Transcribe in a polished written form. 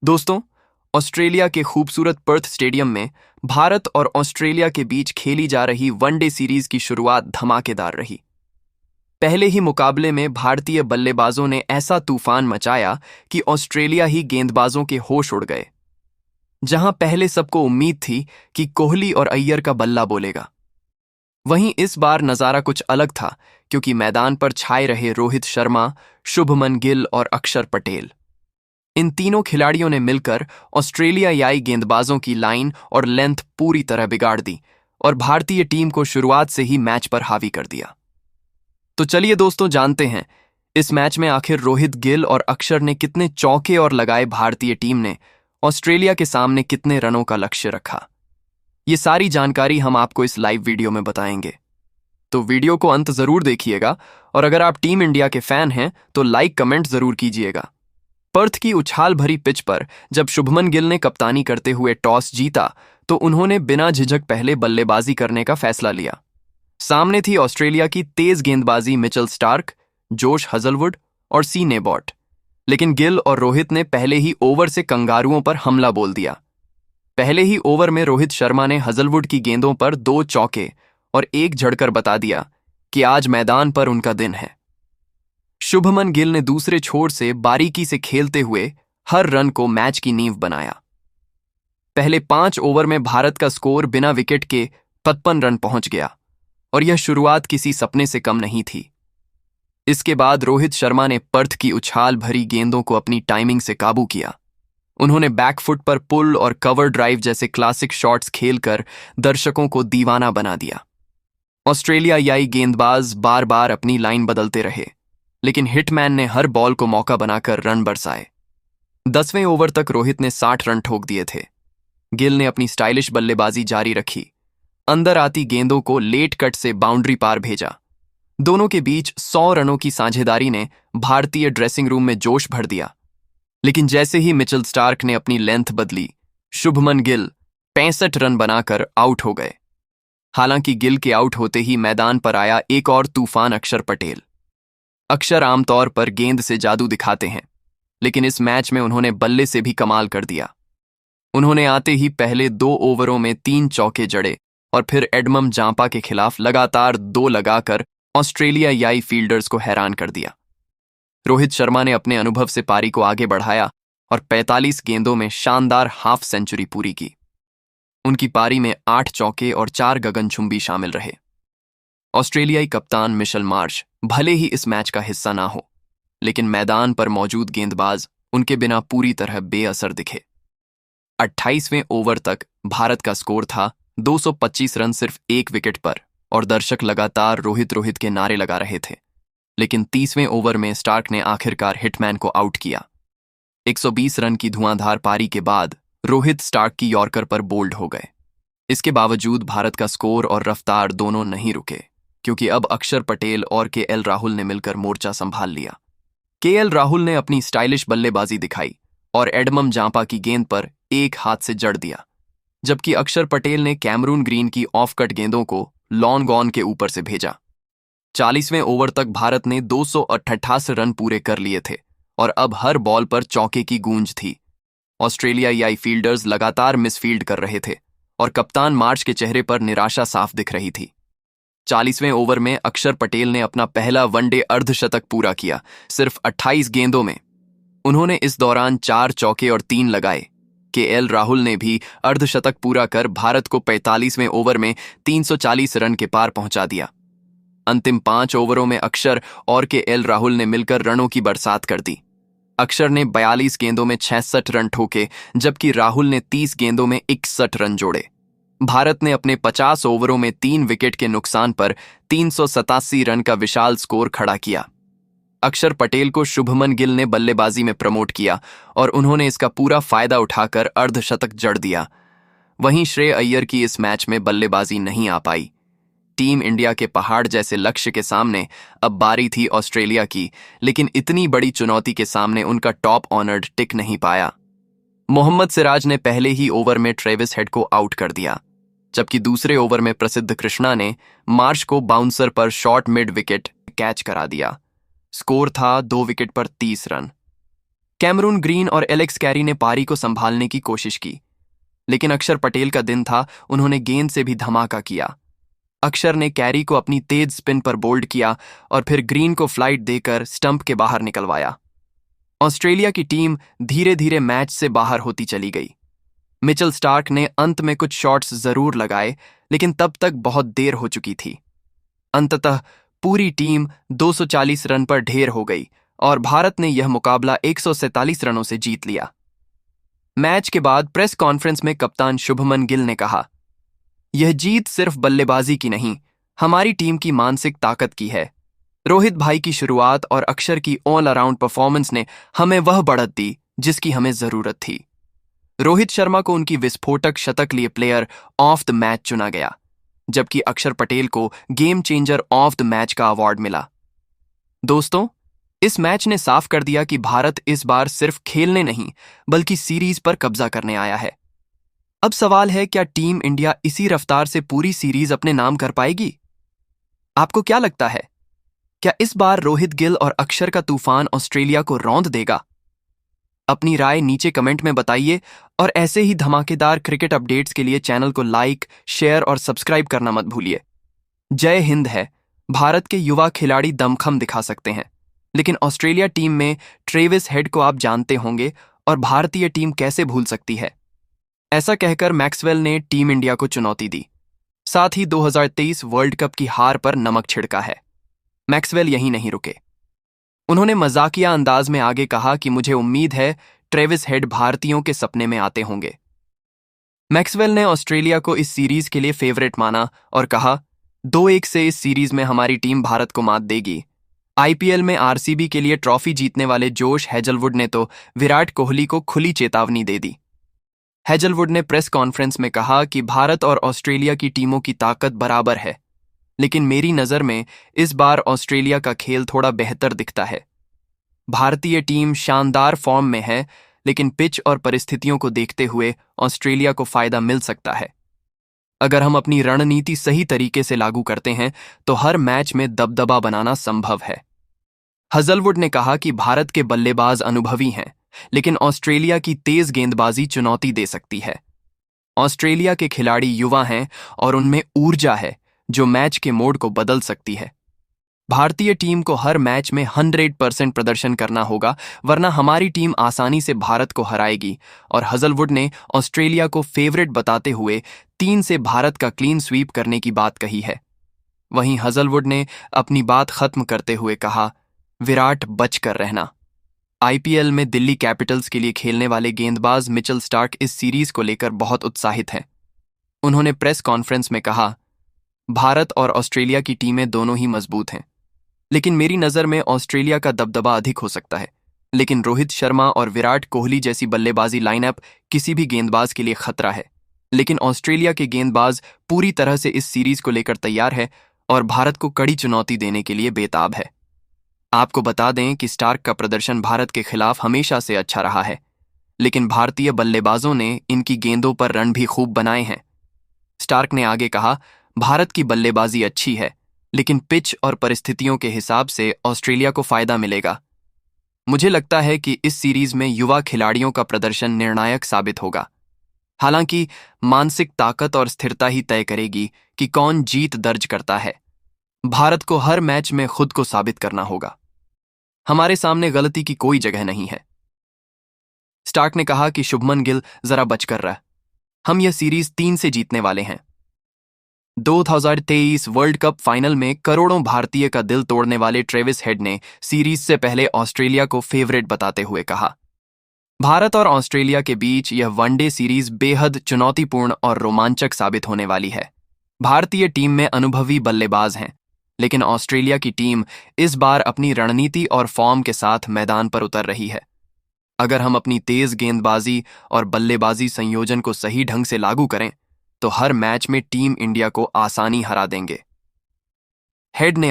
दोस्तों, ऑस्ट्रेलिया के खूबसूरत पर्थ स्टेडियम में भारत और ऑस्ट्रेलिया के बीच खेली जा रही वनडे सीरीज की शुरुआत धमाकेदार रही। पहले ही मुकाबले में भारतीय बल्लेबाजों ने ऐसा तूफान मचाया कि ऑस्ट्रेलिया ही गेंदबाजों के होश उड़ गए। जहां पहले सबको उम्मीद थी कि कोहली और अय्यर का बल्ला बोलेगा, वहीं इस बार नजारा कुछ अलग था, क्योंकि मैदान पर छाए रहे रोहित शर्मा, शुभमन गिल और अक्षर पटेल। इन तीनों खिलाड़ियों ने मिलकर ऑस्ट्रेलियाई गेंदबाजों की लाइन और लेंथ पूरी तरह बिगाड़ दी और भारतीय टीम को शुरुआत से ही मैच पर हावी कर दिया। तो चलिए दोस्तों, जानते हैं इस मैच में आखिर रोहित, गिल और अक्षर ने कितने चौके और लगाए, भारतीय टीम ने ऑस्ट्रेलिया के सामने कितने रनों का लक्ष्य रखा। ये सारी जानकारी हम आपको इस लाइव वीडियो में बताएंगे, तो वीडियो को अंत जरूर देखिएगा। और अगर आप टीम इंडिया के फैन हैं तो लाइक कमेंट जरूर कीजिएगा। पर्थ की उछाल भरी पिच पर जब शुभमन गिल ने कप्तानी करते हुए टॉस जीता तो उन्होंने बिना झिझक पहले बल्लेबाजी करने का फैसला लिया। सामने थी ऑस्ट्रेलिया की तेज गेंदबाजी मिचेल स्टार्क, जोश हजलवुड और सी नेबॉट, लेकिन गिल और रोहित ने पहले ही ओवर से कंगारुओं पर हमला बोल दिया। पहले ही ओवर में रोहित शर्मा ने हजलवुड की गेंदों पर 2 चौके और 1 झड़कर बता दिया कि आज मैदान पर उनका दिन है। शुभमन गिल ने दूसरे छोर से बारीकी से खेलते हुए हर रन को मैच की नींव बनाया। पहले 5 ओवर में भारत का स्कोर बिना विकेट के 55 रन पहुंच गया और यह शुरुआत किसी सपने से कम नहीं थी। इसके बाद रोहित शर्मा ने पर्थ की उछाल भरी गेंदों को अपनी टाइमिंग से काबू किया। उन्होंने बैकफुट पर पुल और कवर ड्राइव जैसे क्लासिक शॉट्स खेलकर दर्शकों को दीवाना बना दिया। ऑस्ट्रेलियाई गेंदबाज बार बार अपनी लाइन बदलते रहे, लेकिन हिटमैन ने हर बॉल को मौका बनाकर रन बरसाए। 10वें ओवर तक रोहित ने 60 रन ठोक दिए थे। गिल ने अपनी स्टाइलिश बल्लेबाजी जारी रखी, अंदर आती गेंदों को लेट कट से बाउंड्री पार भेजा। दोनों के बीच 100 रनों की साझेदारी ने भारतीय ड्रेसिंग रूम में जोश भर दिया। लेकिन जैसे ही मिचेल स्टार्क ने अपनी लेंथ बदली, शुभमन गिल 65 रन बनाकर आउट हो गए। हालांकि गिल के आउट होते ही मैदान पर आया एक और तूफान, अक्षर पटेल। अक्षर आमतौर पर गेंद से जादू दिखाते हैं, लेकिन इस मैच में उन्होंने बल्ले से भी कमाल कर दिया। उन्होंने आते ही पहले 2 ओवरों में 3 चौके जड़े और फिर एडमम जांपा के खिलाफ लगातार 2 लगाकर ऑस्ट्रेलियाई फील्डर्स को हैरान कर दिया। रोहित शर्मा ने अपने अनुभव से पारी को आगे बढ़ाया और 45 गेंदों में शानदार हाफ सेंचुरी पूरी की। उनकी पारी में 8 चौके और 4 गगनचुंबी शामिल रहे। ऑस्ट्रेलियाई कप्तान मिशेल मार्श भले ही इस मैच का हिस्सा ना हो, लेकिन मैदान पर मौजूद गेंदबाज उनके बिना पूरी तरह बेअसर दिखे। 28वें ओवर तक भारत का स्कोर था 225 रन सिर्फ 1 विकेट पर और दर्शक लगातार रोहित रोहित के नारे लगा रहे थे। लेकिन 30वें ओवर में स्टार्क ने आखिरकार हिटमैन को आउट किया। 120 रन की धुआंधार पारी के बाद रोहित स्टार्क की यॉर्कर पर बोल्ड हो गए। इसके बावजूद भारत का स्कोर और रफ्तार दोनों नहीं रुके, क्योंकि अब अक्षर पटेल और केएल राहुल ने मिलकर मोर्चा संभाल लिया। केएल राहुल ने अपनी स्टाइलिश बल्लेबाजी दिखाई और एडमम जांपा की गेंद पर एक हाथ से जड़ दिया, जबकि अक्षर पटेल ने कैमरून ग्रीन की ऑफ कट गेंदों को लॉन्ग ऑन के ऊपर से भेजा। 40वें ओवर तक भारत ने 288 रन पूरे कर लिए थे और अब हर बॉल पर चौके की गूंज थी। ऑस्ट्रेलियाई फील्डर्स लगातार मिसफील्ड कर रहे थे और कप्तान मार्श के चेहरे पर निराशा साफ दिख रही थी। 40वें ओवर में अक्षर पटेल ने अपना पहला वनडे अर्धशतक पूरा किया, सिर्फ 28 गेंदों में। उन्होंने इस दौरान 4 चौके और 3 लगाए। केएल राहुल ने भी अर्धशतक पूरा कर भारत को 45वें ओवर में 340 रन के पार पहुंचा दिया। अंतिम 5 ओवरों में अक्षर और केएल राहुल ने मिलकर रनों की बरसात कर दी। अक्षर ने 42 गेंदों में 66 रन ठोके, जबकि राहुल ने 30 गेंदों में 61 रन जोड़े। भारत ने अपने 50 ओवरों में 3 विकेट के नुकसान पर 387 रन का विशाल स्कोर खड़ा किया। अक्षर पटेल को शुभमन गिल ने बल्लेबाजी में प्रमोट किया और उन्होंने इसका पूरा फायदा उठाकर अर्धशतक जड़ दिया। वहीं श्रेय अय्यर की इस मैच में बल्लेबाजी नहीं आ पाई। टीम इंडिया के पहाड़ जैसे लक्ष्य के सामने अब बारी थी ऑस्ट्रेलिया की, लेकिन इतनी बड़ी चुनौती के सामने उनका टॉप ऑनर्ड टिक नहीं पाया। मोहम्मद सिराज ने पहले ही ओवर में ट्रेविस हेड को आउट कर दिया, जबकि दूसरे ओवर में प्रसिद्ध कृष्णा ने मार्श को बाउंसर पर शॉर्ट मिड विकेट कैच करा दिया। स्कोर था 2 विकेट पर 30 रन। कैमरून ग्रीन और एलेक्स कैरी ने पारी को संभालने की कोशिश की, लेकिन अक्षर पटेल का दिन था, उन्होंने गेंद से भी धमाका किया। अक्षर ने कैरी को अपनी तेज स्पिन पर बोल्ड किया और फिर ग्रीन को फ्लाइट देकर स्टंप के बाहर निकलवाया। ऑस्ट्रेलिया की टीम धीरे धीरे मैच से बाहर होती चली गई। मिचेल स्टार्क ने अंत में कुछ शॉट्स जरूर लगाए, लेकिन तब तक बहुत देर हो चुकी थी। अंततः पूरी टीम 240 रन पर ढेर हो गई और भारत ने यह मुकाबला 147 रनों से जीत लिया। मैच के बाद प्रेस कॉन्फ्रेंस में कप्तान शुभमन गिल ने कहा, यह जीत सिर्फ बल्लेबाजी की नहीं, हमारी टीम की मानसिक ताकत की है। रोहित भाई की शुरुआत और अक्षर की ऑल अराउंड परफॉर्मेंस ने हमें वह बढ़त दी जिसकी हमें जरूरत थी। रोहित शर्मा को उनकी विस्फोटक शतक लिए प्लेयर ऑफ द मैच चुना गया, जबकि अक्षर पटेल को game changer of the match का अवार्ड मिला। दोस्तों, इस मैच ने साफ कर दिया कि भारत इस बार सिर्फ खेलने नहीं बल्कि सीरीज पर कब्जा करने आया है। अब सवाल है, क्या टीम इंडिया इसी रफ्तार से पूरी सीरीज अपने नाम कर पाएगी? आपको क्या लगता है, क्या इस बार रोहित गिल और अक्षर का तूफान ऑस्ट्रेलिया को रौंद देगा? अपनी राय नीचे कमेंट में बताइए और ऐसे ही धमाकेदार क्रिकेट अपडेट्स के लिए चैनल को लाइक, शेयर और सब्सक्राइब करना मत भूलिए। जय हिंद है। भारत के युवा खिलाड़ी दमखम दिखा सकते हैं, लेकिन ऑस्ट्रेलिया टीम में ट्रेविस हेड को आप जानते होंगे और भारतीय टीम कैसे भूल सकती है। ऐसा कहकर मैक्सवेल ने टीम इंडिया को चुनौती दी, साथ ही 2023 वर्ल्ड कप की हार पर नमक छिड़का है। मैक्सवेल यहीं नहीं रुके, उन्होंने मजाकिया अंदाज में आगे कहा कि मुझे उम्मीद है ट्रेविस हेड भारतीयों के सपने में आते होंगे। मैक्सवेल ने ऑस्ट्रेलिया को इस सीरीज के लिए फेवरेट माना और कहा, 2-1 से इस सीरीज में हमारी टीम भारत को मात देगी। आईपीएल में आरसीबी के लिए ट्रॉफी जीतने वाले जोश हेजलवुड ने तो विराट कोहली को खुली चेतावनी दे दी। हेजलवुड ने प्रेस कॉन्फ्रेंस में कहा कि भारत और ऑस्ट्रेलिया की टीमों की ताकत बराबर है, लेकिन मेरी नज़र में इस बार ऑस्ट्रेलिया का खेल थोड़ा बेहतर दिखता है। भारतीय टीम शानदार फॉर्म में है, लेकिन पिच और परिस्थितियों को देखते हुए ऑस्ट्रेलिया को फायदा मिल सकता है। अगर हम अपनी रणनीति सही तरीके से लागू करते हैं तो हर मैच में दबदबा बनाना संभव है। हेजलवुड ने कहा कि भारत के बल्लेबाज अनुभवी हैं, लेकिन ऑस्ट्रेलिया की तेज गेंदबाजी चुनौती दे सकती है। ऑस्ट्रेलिया के खिलाड़ी युवा हैं और उनमें ऊर्जा है जो मैच के मोड को बदल सकती है। भारतीय टीम को हर मैच में 100% प्रदर्शन करना होगा, वरना हमारी टीम आसानी से भारत को हराएगी। और हेजलवुड ने ऑस्ट्रेलिया को फेवरेट बताते हुए 3 से भारत का क्लीन स्वीप करने की बात कही है। वहीं हेजलवुड ने अपनी बात खत्म करते हुए कहा, विराट बच कर रहना। आईपीएल में दिल्ली कैपिटल्स के लिए खेलने वाले गेंदबाज मिचेल स्टार्क इस सीरीज को लेकर बहुत उत्साहित हैं। उन्होंने प्रेस कॉन्फ्रेंस में कहा, भारत और ऑस्ट्रेलिया की टीमें दोनों ही मजबूत हैं, लेकिन मेरी नज़र में ऑस्ट्रेलिया का दबदबा अधिक हो सकता है। लेकिन रोहित शर्मा और विराट कोहली जैसी बल्लेबाजी लाइनअप किसी भी गेंदबाज के लिए खतरा है। लेकिन ऑस्ट्रेलिया के गेंदबाज पूरी तरह से इस सीरीज को लेकर तैयार है और भारत को कड़ी चुनौती देने के लिए बेताब है। आपको बता दें कि स्टार्क का प्रदर्शन भारत के खिलाफ हमेशा से अच्छा रहा है, लेकिन भारतीय बल्लेबाजों ने इनकी गेंदों पर रन भी खूब बनाए हैं। स्टार्क ने आगे कहा, भारत की बल्लेबाजी अच्छी है, लेकिन पिच और परिस्थितियों के हिसाब से ऑस्ट्रेलिया को फायदा मिलेगा। मुझे लगता है कि इस सीरीज में युवा खिलाड़ियों का प्रदर्शन निर्णायक साबित होगा। हालांकि मानसिक ताकत और स्थिरता ही तय करेगी कि कौन जीत दर्ज करता है। भारत को हर मैच में खुद को साबित करना होगा। हमारे सामने गलती की कोई जगह नहीं है। स्टार्क ने कहा कि शुभमन गिल जरा बच कर रहा, हम यह सीरीज 3 से जीतने वाले हैं। 2023 वर्ल्ड कप फाइनल में करोड़ों भारतीय का दिल तोड़ने वाले ट्रेविस हेड ने सीरीज से पहले ऑस्ट्रेलिया को फेवरेट बताते हुए कहा, भारत और ऑस्ट्रेलिया के बीच यह वनडे सीरीज बेहद चुनौतीपूर्ण और रोमांचक साबित होने वाली है। भारतीय टीम में अनुभवी बल्लेबाज हैं, लेकिन ऑस्ट्रेलिया की टीम इस बार अपनी रणनीति और फॉर्म के साथ मैदान पर उतर रही है। अगर हम अपनी तेज गेंदबाजी और बल्लेबाजी संयोजन को सही ढंग से लागू करें तो हर मैच में टीम इंडिया को आसानी हरा देंगे। हेड ने